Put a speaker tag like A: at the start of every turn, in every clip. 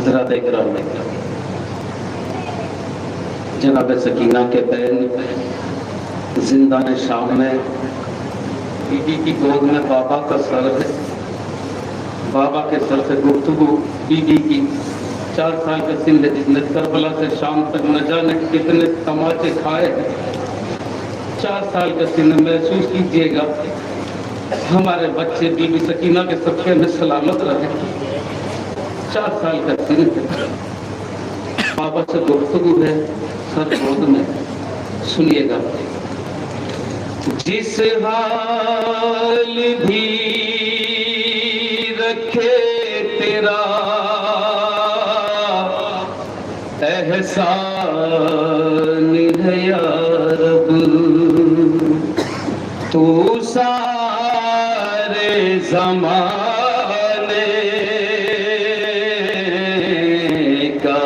A: हजरत इकराम जनाब सकीना के बैन जिंदान शाम में बीबी की गोद में बाबा का सर है। बाबा के सर से गुफ्तगू बीबी की 4 साल का सिंध जिसने करबला से शाम तक न जाने कितने तमाचे खाए हैं। 4 साल का सिंध महसूस कीजिएगा हमारे बच्चे बीबी सकीना के सफ़े में सलामत रहे। 4 साल का सिंध बाबा से गुफ्तगू है सर गोद में। सुनिएगा। जिस हाल भी रखे तेरा एहसान है या रब, तू सारे ज़माने का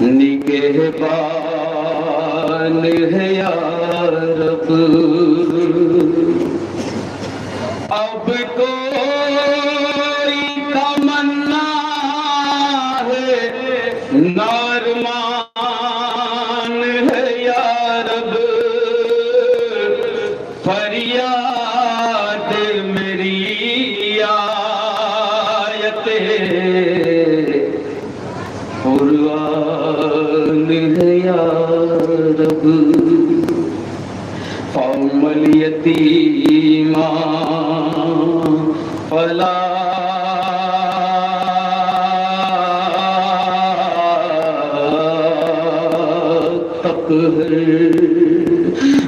A: निगहबान है या रब। अब कोई तमन्ना है नारमान है या रब, फरियाद मेरी आयते कुर्बान है या रब। क़ौमल यतीमा फला तक़हर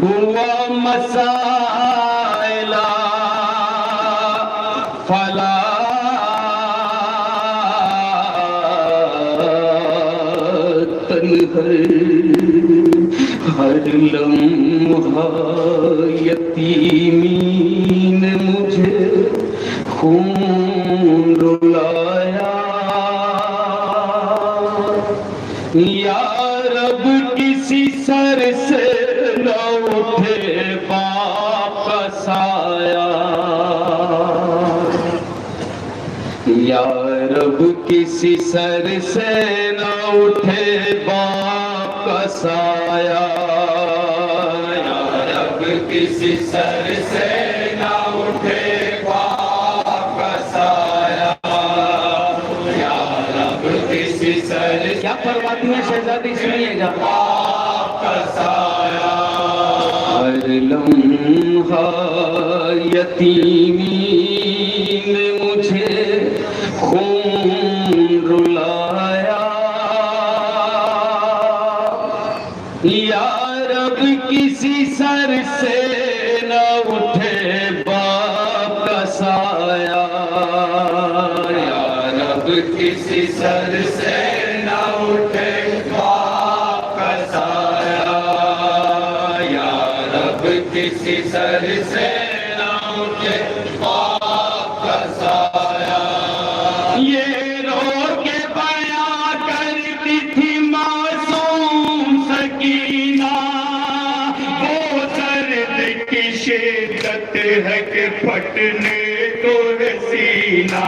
A: हुआ मसाइला फला तनहर। हर लम्हा यतीमी ने मुझे खून रुलाया या रब, किसी सर से न उठे वापस आया या रब, किसी सर से न उठे वापस आया या रब, किसी सर से न उठे वापस आया या रब, किसी सर। क्या फरमाती है शहजादी, सुनिएगा। वापस आया। हर लम्हा यतीमी ने मुझे खून रुलाया या रब, किसी सर से न उठे वापस आया या रब, किसी सर से न उठे वापस आया या रब, किसी सर से न उठे वापस आया। ये रो के बयां करती थी मासूम सकीना, वो दर्द की शिद्दत है कि फटने को है सीना।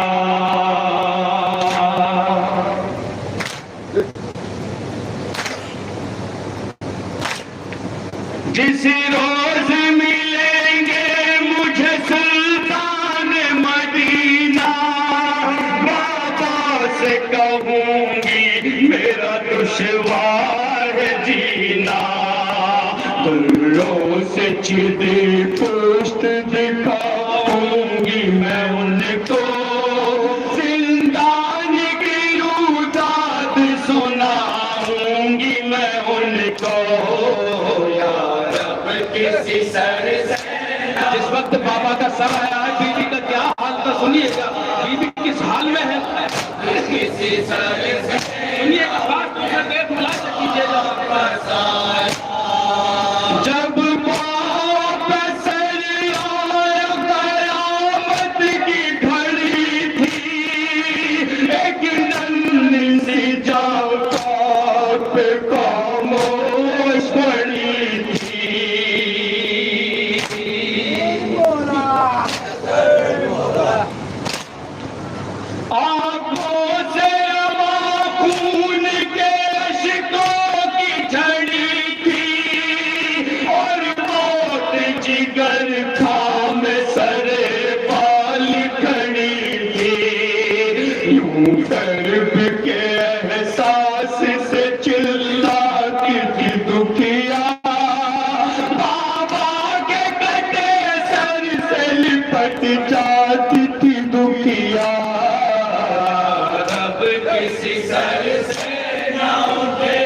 A: जिस रोज मिलेंगे मुझे सुल्तान मदीना, बाबा से कहूंगी मेरा दुश्वार है जीना। दुल्लों से चिदी पुष्ट दिखाऊंगी मैं उनको, जिंदान की रुदात सुनाऊंगी मैं उनको। किसी सर से जिस वक्त बाबा का सर आया है, बीबी का क्या हाल था सुनिएगा। बीबी किस हाल में है, किसी सर से सुनिएगा। बात देर बुला कीजिएगा। जब बाबा सर आया कयामत की घड़ी थी, एक नन्ही सी जाओ पे खामोश पड़ी थी। आंखों से
B: यूं दर्द के एहसास से चिल्लाती थी दुखिया, बाबा के कटे सर से लिपट जाती थी दुखिया। रब किसी सर से ना उठे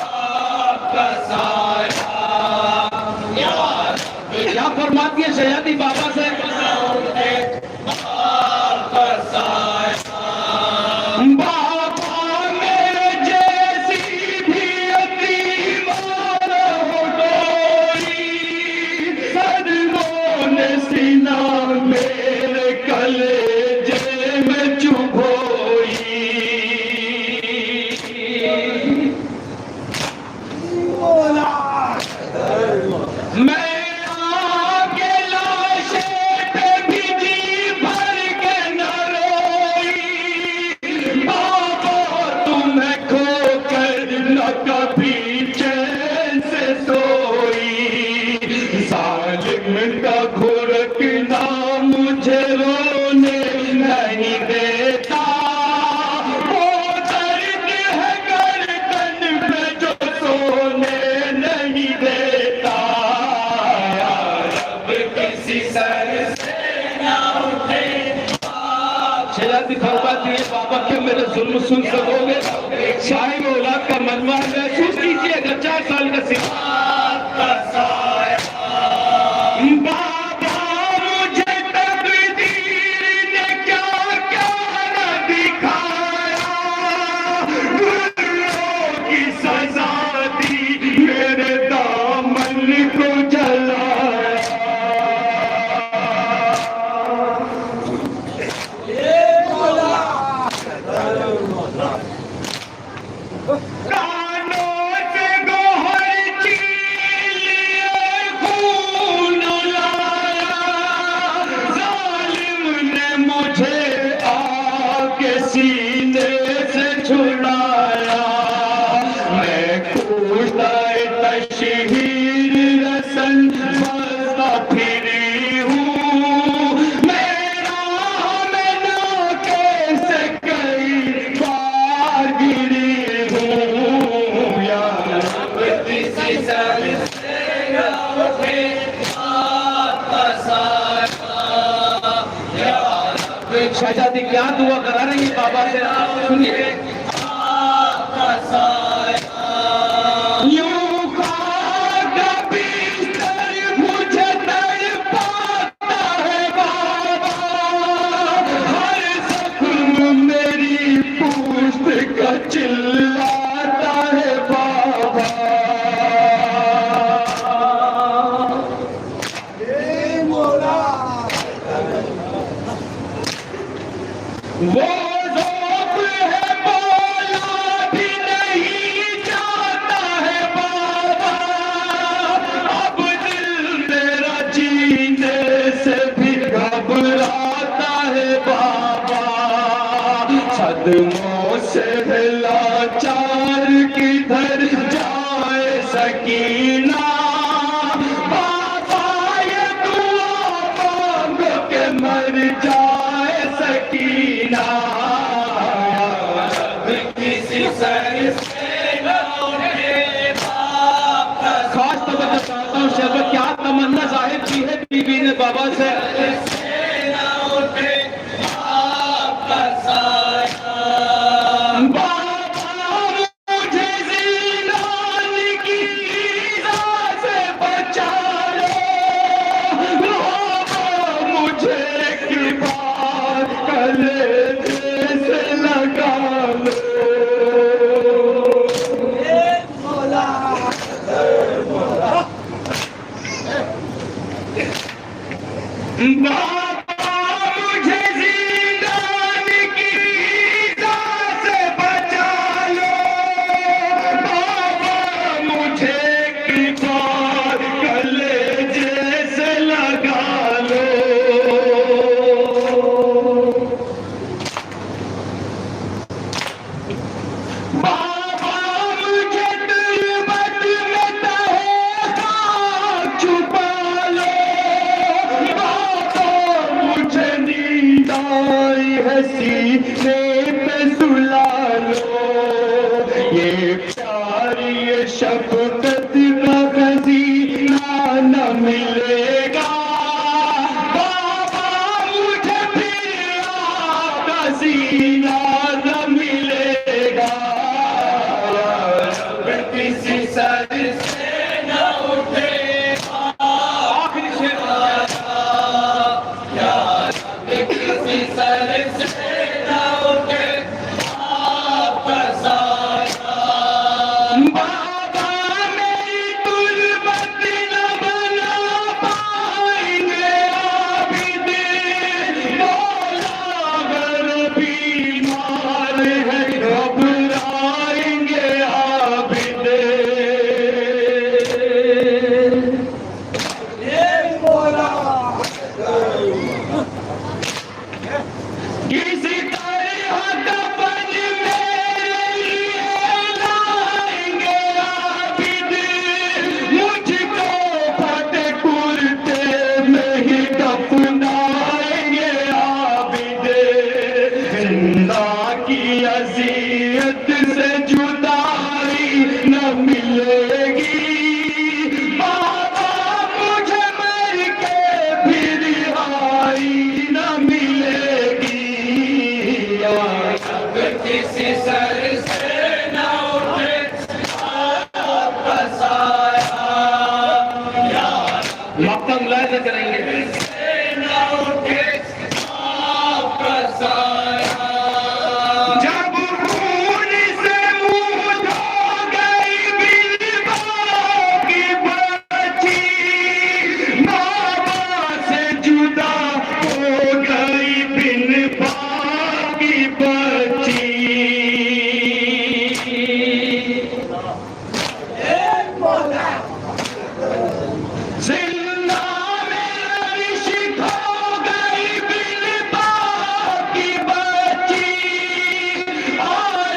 B: आपका साया,
A: क्या फरमाती है शहजादी बाबा से?
B: बाबा मेरे जैसी भी यतीमान हो गई, सदमों ने सीना मेरे कलेजे में चुभोई। मैं कभी चैन से सोई, जालिम का घुरकना मुझे रोने नहीं देता, वो दर्द है गर्दन पे जो सोने नहीं देता। रब किसी सर से ना उठे।
A: शहजादी फरमाती है बाबा के मेरे जुल्म सुन सकोगे? साहिब औलाद का मजमा महसूस कीजिए अगर 4 साल का
B: बाबा मुझे तकदीर ने क्या क्या न दिखाया, गुनाहों की सजा दी मेरे दामन को जलाया। कानों से गोहर छीन लिए खून लाया, जालिम ने मुझे आके सीने से छुड़ाया। मैं कूदा तशहीर रसन बसता फिरी हूँ, मेरा मैं ना कैसे कई बार गिरी।
A: शहजादी क्या दुआ करा रही है बाबा से? सुनिए।
B: यूं खाका बिस्तर मुझे तड़पाता है बाबा, हर जख्म मेरी पूछ का चिल्लाता है बाबा। वो ज़ौक़ है बोला भी नहीं जाता है बाबा, अब दिल मेरा जीने से भी घबराता है बाबा। सदमों से लाचार किधर जाए सकीना, बाबा ये दुआ मांगो के मर जाए सकीना। किसी सर से न उठे
A: खास तौर पर चाहता हूँ शहजाद क्या तमन्ना जाहिर की है बीबी ने बाबा से?
B: No! शफकत का खजीना न मिलेगा बाबा मुझे फिर आपका सीना न मिलेगा किसी सर से न उठेगा आखिरी शेर किसी सर से न उठे आपका साया बाबा मेरी गुर्बत न बना पाएंगे आबिद मौला अगर बीमार है घबराएंगे आबिद किसी तरह दफन मेरे लिए लाएंगे आबिद मुझको फटे कुर्ते में ही दफनाएंगे आबिद जिंदा की अज़ियत से जुदाई न मिलेगी बाबा मुझे मर के फिर रिहाई न मिलेगी किसी सर से न उठे आपका साया मक्तम लाज़ करेंगे न उठे आपका साया जब खून से मुंह धो गई बिलवा की बच्ची बाबा से जुदा हो गई बिन की बच्ची जिंदा में इश्क हो गई बिन की बच्ची और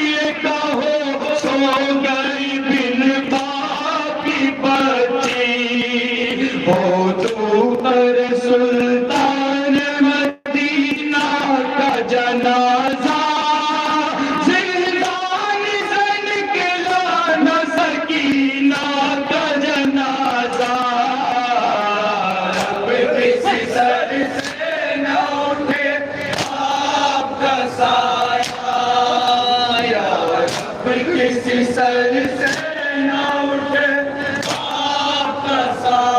B: ये कहो सो गई बिन की बच्ची हो तू कर सुल्तान मदीना का जनाजा जिंदान से निकला न सकीना का जनाजा किसी सर से न उठे आपका साया किसी सर से न उठे आपका साया